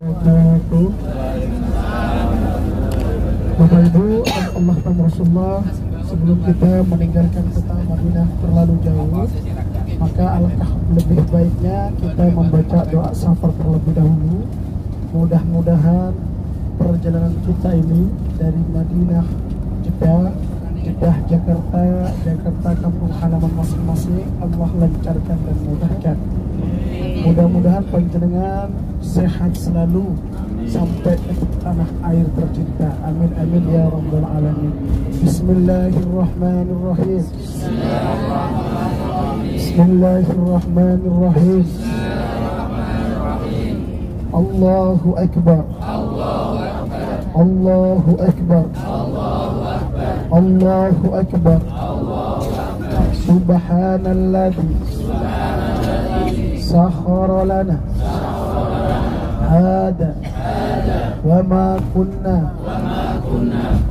wabarakatuh. Bapak Ibu, Allah dan Rasulullah, sebelum kita meninggalkan kota Madinah terlalu jauh, maka alangkah lebih baiknya kita membaca doa safar terlebih dahulu. Mudah-mudahan perjalanan kita ini dari Madinah, Jeddah, Jakarta, kampung halaman masing-masing, Allah lancarkan dan mudahkan. Mudah-mudahan panjenengan sehat selalu sampai ke tanah air tercinta. Amin amin ya rabbal alamin. Bismillahirrahmanirrahim. Bismillahirrahmanirrahim. Allahu akbar. Allahu akbar. Allahu akbar. Subhanalladzi sakhkhara lana hada wa ma kunna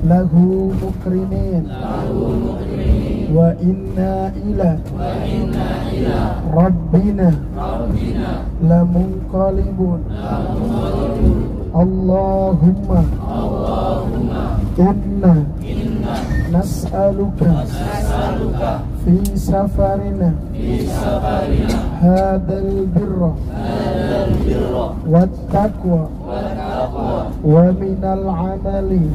lahu muqrinin wa inna ila rabbina lamunqalibun. Allahumma inna nas'aluka fi safarina hadal birra wat taqwa wa minal amali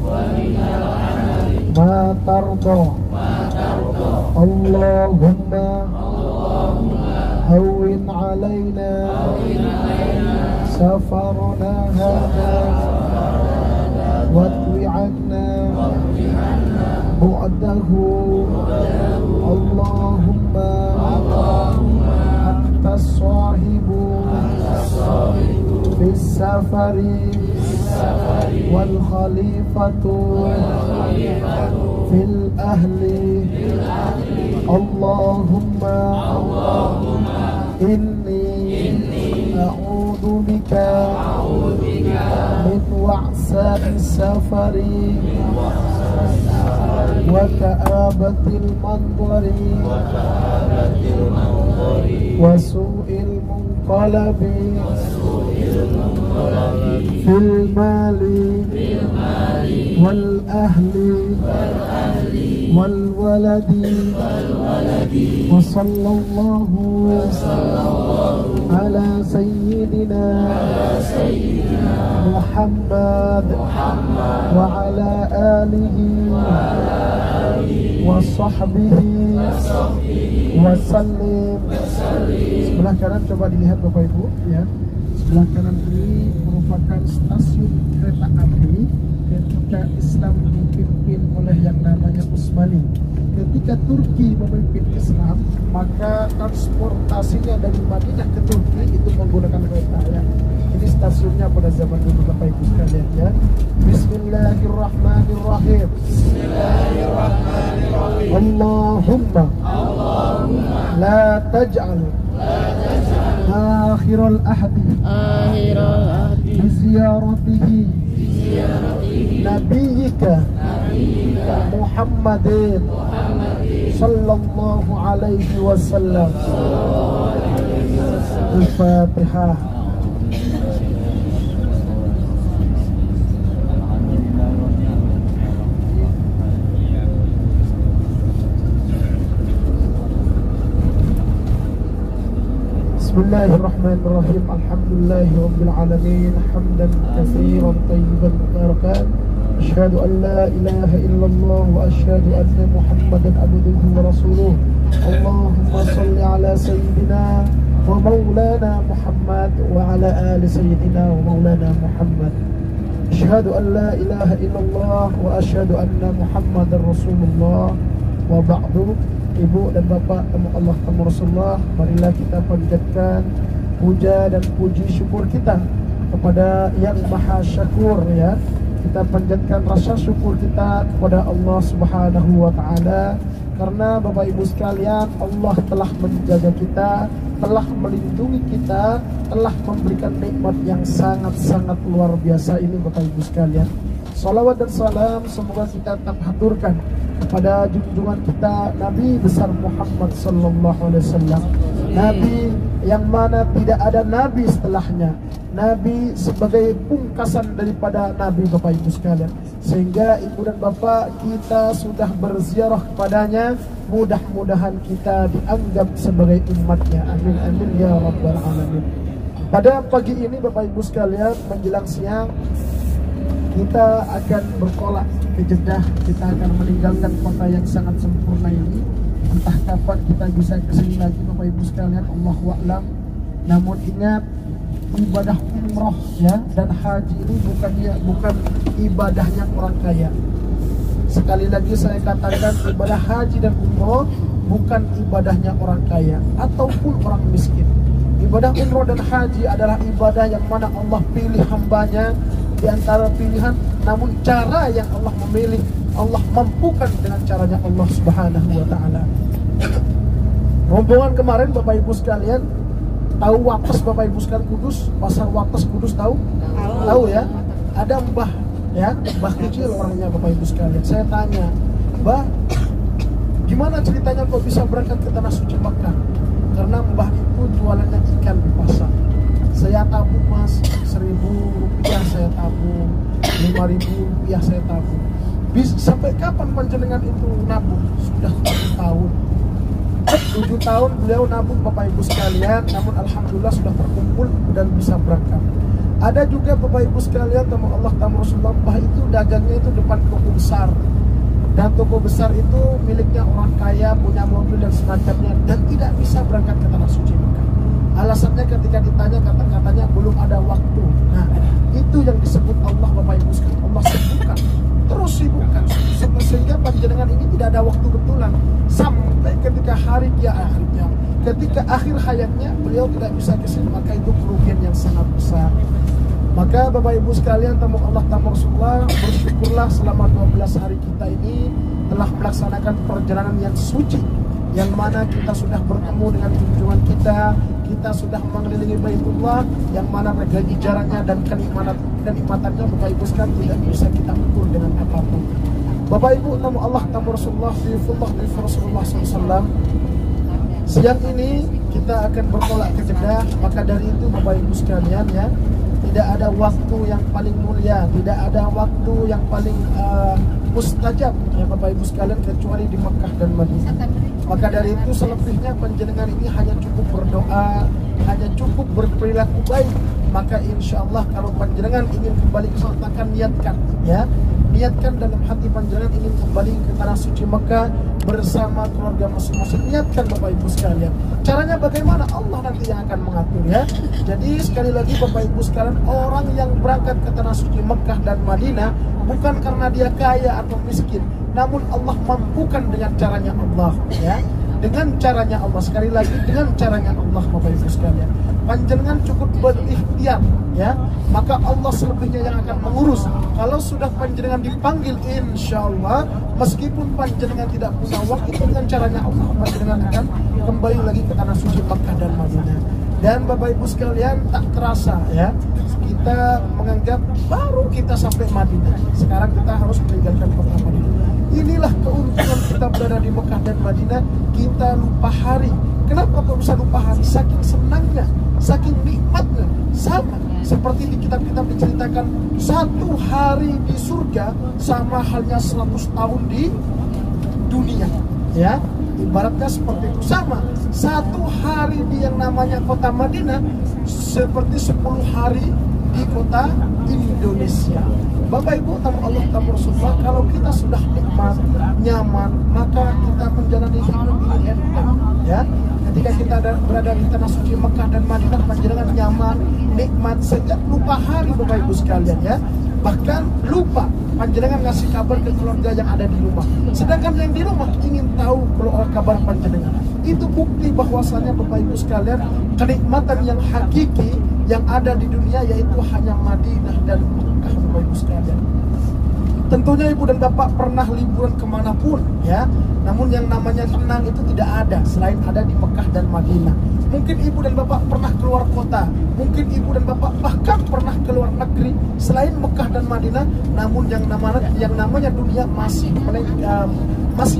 ma tarda. Allahumma hawwin alaina safarana hadha watwi anna bu'dahu. Allahumma anta sahibu bis safari wal khalifatu fil ahli. Allahumma inni a'udhu bika min wa'sa'i safari wa ka'abatil mandari wa su'il munqalabi fil mali wal ahli wal waladi. Wa sallallahu ala sayyidina Muhammad wa ala alihi wa sahbihi wa sallim. Sebelah kanan coba dilihat Bapak Ibu ya. Sebelah kanan ini merupakan stasiun kereta api ketika Islam dipimpin oleh yang namanya Utsmani. Ketika Turki memimpin Islam, maka transportasinya dari Madinah ke Turki itu menggunakan kereta ya. Ini stasiunnya pada zaman dulu Bapak Ibu sekalian ya. Bismillahirrahmanirrahim. Bismillahirrahmanirrahim. Allahumma la taj'al akhiral ahdi biziyaratihi nabiyyika Muhammadin sallallahu alaihi wasallam. Al-Fatihah. Bismillahirrahmanirrahim. Alhamdulillahi rabbil alamin. Hamdan katsiran tayyiban mubarakan. Asyhadu an la ilaha illallah wa asyhadu anna Muhammadan abduhu wa rasuluh. Allahumma shalli ala sayyidina wa maulana Muhammad wa ala ali sayyidina wa maulana Muhammad. Asyhadu an la ilaha illallah wa asyhadu anna Muhammadar rasulullah. Wa ba'du. Ibu dan bapak tamu Allah tamu Rasulullah, marilah kita panjatkan puja dan puji syukur kita kepada Yang Maha Syakur ya. Kita panjatkan rasa syukur kita kepada Allah Subhanahu wa taala karena Bapak Ibu sekalian, Allah telah menjaga kita, telah melindungi kita, telah memberikan nikmat yang sangat-sangat luar biasa ini Bapak Ibu sekalian. Salawat dan salam semoga kita tetap haturkan kepada junjungan kita Nabi besar Muhammad sallallahu alaihi wasallam, Nabi yang mana tidak ada nabi setelahnya, Nabi sebagai pungkasan daripada Nabi, Bapak Ibu sekalian. Sehingga Ibu dan Bapak, kita sudah berziarah kepadanya, mudah-mudahan kita dianggap sebagai umatnya. Amin amin ya rabbal alamin. Pada pagi ini Bapak Ibu sekalian, menjelang siang, kita akan bertolak ke Jeddah. Kita akan meninggalkan kota yang sangat sempurna ini. Entah kapan kita bisa kesini lagi Bapak Ibu sekalian, Allahu a'lam. Namun ingat, ibadah umroh ya dan haji ini bukan ibadahnya orang kaya. Sekali lagi saya katakan, ibadah haji dan umroh bukan ibadahnya orang kaya ataupun orang miskin. Ibadah umroh dan haji adalah ibadah yang mana Allah pilih hambanya di antara pilihan, namun cara yang Allah memilih, Allah mampukan dengan caranya Allah Subhanahu wa taala. Rombongan kemarin Bapak Ibu sekalian, tahu Wates Bapak Ibu sekalian, Kudus, pasar Wates Kudus, tahu? Tahu ya? Ada mbah ya, mbah kecil orangnya Bapak Ibu sekalian. Saya tanya, "Mbah, gimana ceritanya kok bisa berangkat ke tanah suci Makkah?" Karena mbah itu jualannya ikan di pasar. Saya tabung Mas, 1.000 rupiah saya tabung, 5.000 rupiah saya tabung. Sampai kapan panjenengan itu nabung? Sudah 7 tahun. 7 tahun beliau nabung Bapak Ibu sekalian, namun alhamdulillah sudah terkumpul dan bisa berangkat. Ada juga Bapak Ibu sekalian, tamu Allah tamu Rasulullah, mbah itu dagangnya itu depan toko besar. Dan toko besar itu miliknya orang kaya, punya mobil dan semacamnya, dan tidak bisa berangkat ke tanah suci Mekah. Alasannya ketika ditanya, kata-katanya belum ada waktu. Nah, itu yang disebut Allah Bapak Ibu sekalian, Allah sibukkan, terus sibukkan, sehingga panjenengan ini tidak ada waktu betulan. Sampai ketika ketika akhir hayatnya beliau tidak bisa kesini, maka itu kerugian yang sangat besar. Maka Bapak Ibu sekalian, tamu Allah tamu Rasulullah, bersyukurlah selama 12 hari kita ini telah melaksanakan perjalanan yang suci, yang mana kita sudah bertemu dengan junjungan kita sudah mengelilingi Baitullah, yang mana bagi jaraknya dan kenikmatannya Bapak Ibu sekalian tidak bisa kita ukur dengan apapun. Bapak Ibu tamu Allah tamu Rasulullah, di Rasulullah SAW, siang ini kita akan bertolak ke Jeddah. Maka dari itu Bapak Ibu sekalian ya, tidak ada waktu yang paling mulia, tidak ada waktu yang paling mustajab ya Bapak Ibu sekalian, kecuali di Mekah dan Madinah. Maka dari itu selebihnya panjenengan ini hanya cukup berdoa, hanya cukup berperilaku baik. Maka insya Allah kalau panjenengan ingin kembali ke Mekah, niatkan dalam hati panjenengan ingin kembali ke tanah suci Mekah bersama keluarga masing-masing. Niatkan Bapak Ibu sekalian. Caranya bagaimana? Allah nanti yang akan mengatur ya. Jadi sekali lagi Bapak Ibu sekalian, orang yang berangkat ke tanah suci Mekah dan Madinah bukan karena dia kaya atau miskin, namun Allah mampukan dengan caranya Allah ya. Dengan caranya Allah, sekali lagi dengan caranya Allah Bapak Ibu sekalian. Panjenengan cukup berikhtiar ya, maka Allah selebihnya yang akan mengurus. Kalau sudah panjenengan dipanggil, insya Allah meskipun panjenengan tidak punya waktu, dengan caranya Allah panjenengan akan kembali lagi ke tanah suci Makkah dan Madinah. Dan Bapak Ibu sekalian, tak terasa ya, kita menganggap baru kita sampai Madinah, sekarang kita harus meninggalkan kota Madinah. Inilah keuntungan kita berada di Mekah dan Madinah, kita lupa hari. Kenapa kok bisa lupa hari? Saking senangnya, saking nikmatnya. Sama seperti di kitab-kitab diceritakan, 1 hari di surga sama halnya 100 tahun di dunia ya. Ibaratnya seperti itu. Sama 1 hari di yang namanya kota Madinah seperti 10 hari di kota Indonesia. Bapak Ibu tamu Allah tamu Rasulullah, kalau kita sudah nikmat, nyaman, maka kita menjalani hidup ini enak ya. Ketika kita berada di tanah suci Mekah dan Madinah, panjenengan nyaman, nikmat, sejak lupa hari Bapak Ibu sekalian ya. Bahkan lupa panjenengan ngasih kabar ke keluarga yang ada di rumah, sedangkan yang di rumah ingin tahu kabar panjenengan. Itu bukti bahwasannya Bapak Ibu sekalian, kenikmatan yang hakiki yang ada di dunia yaitu hanya Madinah dan Mekah Bapak Ibu sekalian. Tentunya Ibu dan Bapak pernah liburan kemanapun ya, namun yang namanya tenang itu tidak ada selain ada di Mekah dan Madinah. Mungkin Ibu dan Bapak pernah keluar kota, mungkin Ibu dan Bapak bahkan pernah keluar negeri selain Mekah dan Madinah, namun yang namanya dunia masih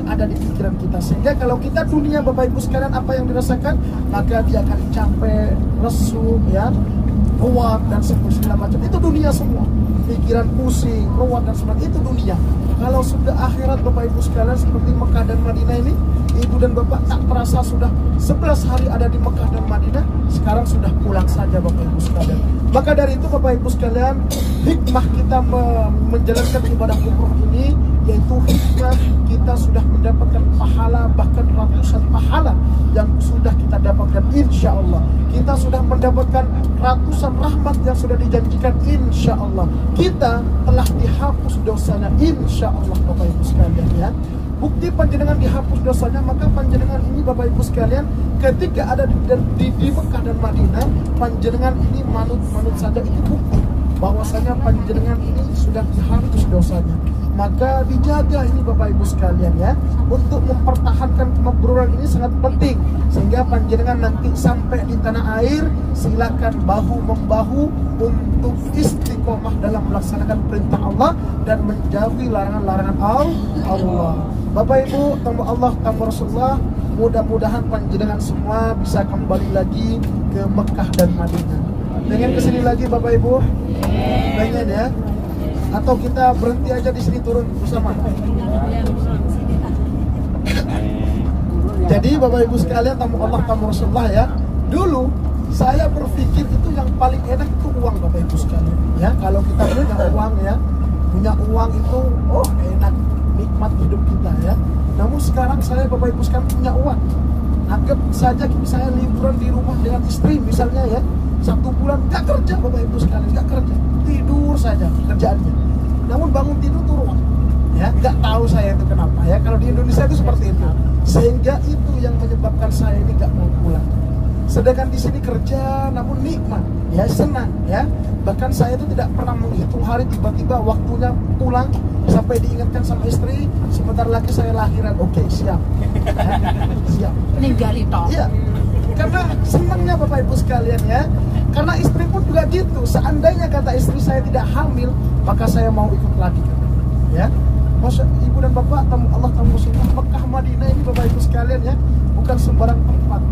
ada di pikiran kita. Sehingga kalau kita dunia Bapak Ibu sekalian, apa yang dirasakan, maka dia akan capek, lesu ya, ruwet dan segala macam. Itu dunia semua. Pikiran pusing, ruwet dan sebagainya, itu dunia. Kalau sudah akhirat Bapak Ibu sekalian, seperti Mekah dan Madinah ini, Ibu dan Bapak tak terasa sudah 11 hari ada di Mekah dan Madinah, sekarang sudah pulang saja Bapak Ibu sekalian. Maka dari itu Bapak Ibu sekalian, hikmah kita menjalankan ibadah umroh ini, yaitu hikmah kita sudah mendapatkan pahala, bahkan ratusan pahala yang sudah kita dapatkan insya Allah. Kita sudah mendapatkan ratusan rahmat yang sudah dijanjikan insya Allah. Kita telah dihapus dosanya insya Allah Bapak Ibu sekalian ya. Bukti panjenengan dihapus dosanya, maka panjenengan ini Bapak Ibu sekalian ketika ada di Mekah dan Madinah, panjenengan ini manut saja, itu bukti bahwasanya panjenengan ini sudah dihapus dosanya. Maka dijaga ini Bapak Ibu sekalian ya, untuk mempertahankan kemabruran ini sangat penting, sehingga panjenengan nanti sampai di tanah air silakan bahu-membahu untuk istiqomah dalam melaksanakan perintah Allah dan menjauhi larangan-larangan Allah. Bapak Ibu, tamu Allah, tamu Rasulullah, mudah-mudahan panjenengan semua bisa kembali lagi ke Mekah dan Madinah. Pengen kesini lagi Bapak Ibu? Pengen ya? Atau kita berhenti aja di sini turun bersama? Jadi Bapak Ibu sekalian, tamu Allah, tamu Rasulullah ya, dulu saya berpikir itu yang paling enak itu uang Bapak Ibu sekalian ya. Kalau kita punya uang ya, punya uang itu enak, nikmat hidup kita ya. Namun sekarang saya Bapak Ibu sekalian punya uang, anggap saja saya liburan di rumah dengan istri misalnya ya, 1 bulan gak kerja Bapak Ibu sekalian, gak kerja, tidur saja kerjaannya. Namun bangun tidur turun ya, gak tahu saya itu kenapa ya. Kalau di Indonesia itu seperti itu, sehingga itu yang menyebabkan saya ini gak mau pulang. Sedangkan di sini kerja namun nikmat ya, senang ya. Bahkan saya itu tidak pernah menghitung hari, tiba-tiba waktunya pulang sampai diingatkan sama istri, sebentar lagi saya lahiran. Oke, siap ya, siap ninggali toh. Iya, karena senangnya Bapak Ibu sekalian ya. Karena istri pun juga gitu, seandainya kata istri saya tidak hamil, maka saya mau ikut lagi ya. Masya Ibu dan Bapak, tamu Allah, tamu Rasulullah, Mekah Madinah ini Bapak Ibu sekalian ya, bukan sembarang tempat.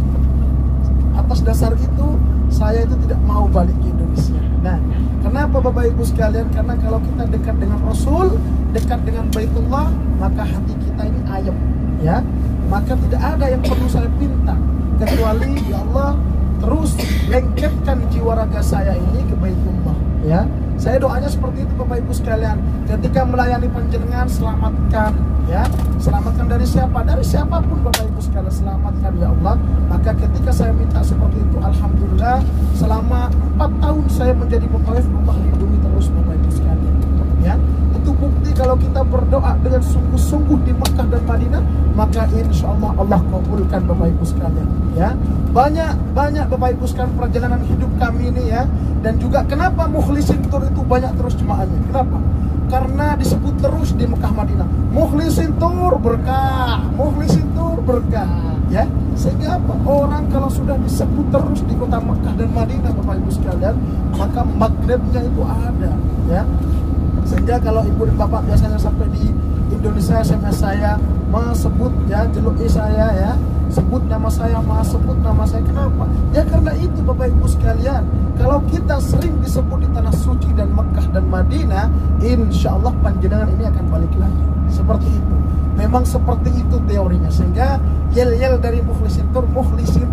Atas dasar itu saya itu tidak mau balik ke Indonesia. Nah, kenapa Bapak Ibu sekalian? Karena kalau kita dekat dengan Rasul, dekat dengan Baitullah, maka hati kita ini ayem ya. Maka tidak ada yang perlu saya pinta kecuali ya Allah, terus lengkapkan jiwa raga saya ini ke Baitullah ya. Saya doanya seperti itu Bapak Ibu sekalian. Ketika melayani panjenengan, selamatkan ya. Selamatkan dari siapa? Dari siapapun Bapak Ibu sekalian, selamatkan ya Allah. Maka ketika saya minta seperti itu, alhamdulillah selama 4 tahun saya menjadi mutawif, Allah lindungi terus Bapak Ibu sekalian ya. Itu bukti kalau kita berdoa dengan sungguh-sungguh di Mekah dan Madinah, maka insya Allah Allah kabulkan Bapak Ibu sekalian ya. Banyak Bapak Ibu sekalian perjalanan hidup kami ini ya. Dan juga kenapa Mukhlisin Tour itu banyak terus jemaahnya? Kenapa? Karena disebut terus di Mekah Madinah, Mukhlisin Tour berkah, Mukhlisin Tour berkah ya. Sehingga apa? Orang kalau sudah disebut terus di kota Mekah dan Madinah Bapak Ibu sekalian, maka magnetnya itu ada ya. Sehingga kalau Ibu dan Bapak biasanya sampai di Indonesia, SMS saya sebut ya, jeluki saya ya, sebut nama saya, sebut nama saya. Kenapa? Ya karena itu Bapak Ibu sekalian, kalau kita sering disebut di tanah suci dan Mekah dan Madinah, insya Allah panjenengan ini akan balik lagi. Seperti itu. Memang seperti itu teorinya. Sehingga yel-yel dari Mukhlisin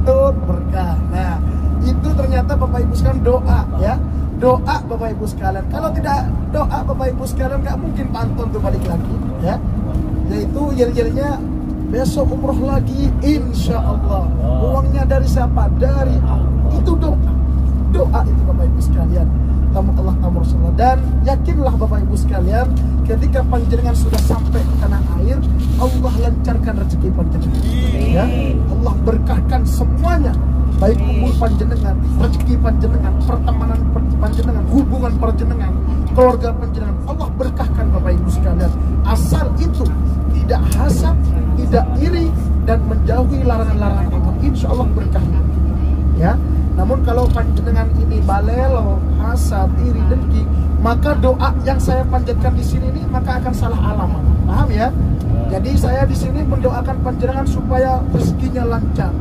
Tour berkah. Nah, itu ternyata Bapak Ibu sekalian doa ya. Doa Bapak Ibu sekalian. Kalau tidak doa Bapak Ibu sekalian, nggak mungkin pantun tuh balik lagi ya. Yaitu yel-yelnya besok umroh lagi insya Allah. Uangnya dari siapa? Dari Allah. Itu doa. Doa itu Bapak Ibu sekalian, tamu Allah, tamu Rasulullah. Dan yakinlah Bapak Ibu sekalian, ketika panjenengan sudah sampai ke tanah air, Allah lancarkan rezeki panjenengan ya. Allah berkahkan semuanya, baik umur panjenengan, rezeki panjenengan, pertemanan panjenengan, hubungan panjenengan, keluarga panjenengan. Allah berkahkan Bapak Ibu sekalian, asal itu tidak hasad, tidak iri, dan menjauhi larangan-larangan Allah, insya Allah berkahnya ya. Namun kalau panjenengan ini balelo, hasad, iri, dengki, maka doa yang saya panjatkan di sini ini maka akan salah alamat. Paham ya? Jadi saya di sini mendoakan panjenengan supaya rezekinya lancar,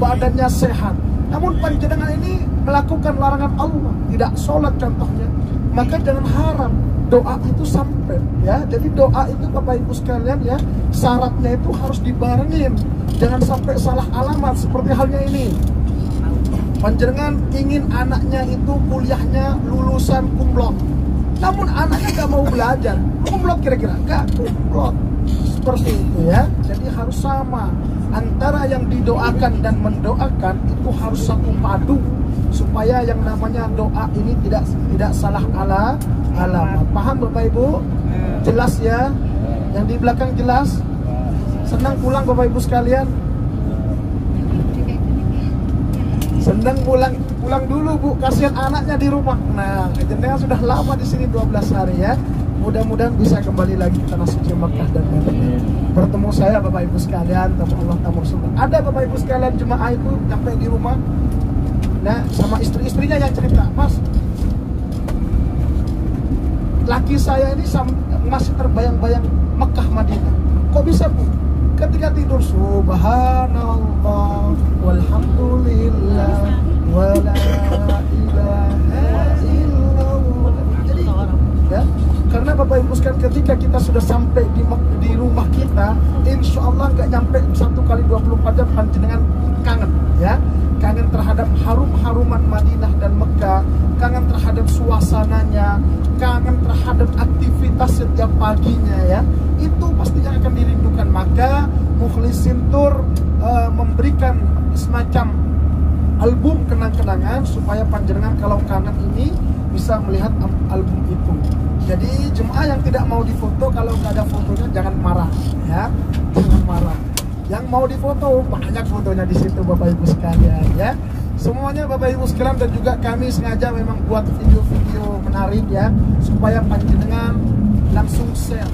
badannya sehat, Namun panjenengan ini melakukan larangan Allah, tidak sholat contohnya, maka jangan harap doa itu sampai ya. Jadi doa itu Bapak Ibu sekalian ya, syaratnya itu harus dibarengin, jangan sampai salah alamat. Seperti halnya ini, panjenengan ingin anaknya itu kuliahnya lulusan kumlot, namun anaknya gak mau belajar. Kumlot kira-kira? Gak kumlot. Seperti itu ya. Jadi harus sama antara yang didoakan dan mendoakan, itu harus satu padu supaya yang namanya doa ini tidak salah alamat. Paham Bapak Ibu? Jelas ya? Yang di belakang jelas? Senang pulang Bapak Ibu sekalian? Senang pulang dulu Bu, kasihan anaknya di rumah. Nah, jenengan sudah lama di sini 12 hari ya. Mudah-mudahan bisa kembali lagi ke tanah suci Mekah dan Madinah. Bertemu saya Bapak Ibu sekalian, tamu Allah tamu Rasulullah. Ada Bapak Ibu sekalian jemaah itu sampai di rumah. Nah, sama istri-istrinya yang cerita, Mas, laki saya ini masih terbayang-bayang Mekah Madinah. Kok bisa Bu? Ketika tidur, subhanallah walhamdulillah wala ilaha illallah. Jadi ya, karena Bapak Ibu sekalian, ketika kita sudah sampai di rumah kita, insya Allah nggak nyampe 1 kali 24 jam panjenengan kangen ya, kangen terhadap harum-haruman Madinah dan Mekah, kangen terhadap suasananya, kangen terhadap aktivitas setiap paginya ya, itu pastinya akan dirindukan. Maka Mukhlisin Tour memberikan semacam album kenang-kenangan supaya panjenengan kalau kangen ini bisa melihat album itu. Jadi jemaah yang tidak mau difoto, kalau nggak ada fotonya jangan marah ya, jangan marah. Yang mau difoto banyak fotonya di situ Bapak Ibu sekalian ya. Semuanya Bapak Ibu sekalian, dan juga kami sengaja memang buat video-video menarik ya, supaya panjenengan langsung share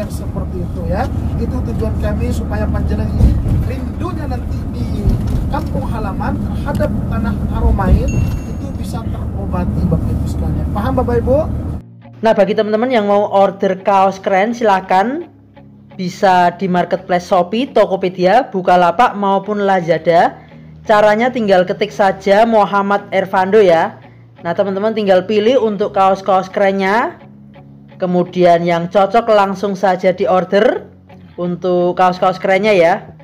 seperti itu ya. Itu tujuan kami, supaya panjenengan ini rindunya nanti di kampung halaman terhadap tanah Haromain itu bisa terobati Bapak Ibu sekalian. Paham Bapak Ibu? Nah, bagi teman-teman yang mau order kaos keren, silahkan bisa di marketplace Shopee, Tokopedia, Bukalapak maupun Lazada. Caranya tinggal ketik saja Muhammad Ervando ya. Nah, teman-teman tinggal pilih untuk kaos-kaos kerennya. Kemudian yang cocok langsung saja di order untuk kaos-kaos kerennya ya.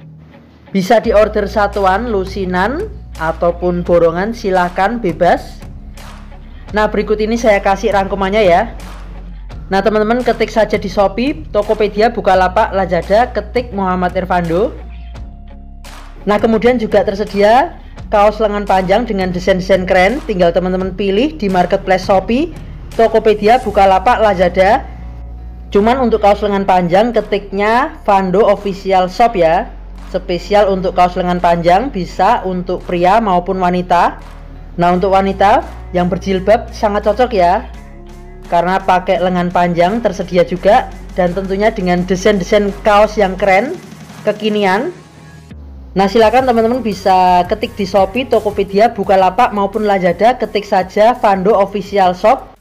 Bisa di order satuan, lusinan ataupun borongan, silahkan bebas. Nah, berikut ini saya kasih rangkumannya ya. Nah, teman-teman ketik saja di Shopee, Tokopedia, Bukalapak, Lazada, ketik Muhammad Ervando. Nah, kemudian juga tersedia kaos lengan panjang dengan desain-desain keren. Tinggal teman-teman pilih di marketplace Shopee, Tokopedia, Bukalapak, Lazada. Cuman untuk kaos lengan panjang ketiknya Vando Official Shop ya. Spesial untuk kaos lengan panjang, bisa untuk pria maupun wanita. Nah, untuk wanita yang berjilbab sangat cocok ya, karena pakai lengan panjang tersedia juga, dan tentunya dengan desain-desain kaos yang keren, kekinian. Nah, silakan teman-teman bisa ketik di Shopee, Tokopedia, Bukalapak maupun Lazada, ketik saja Vando Official Shop.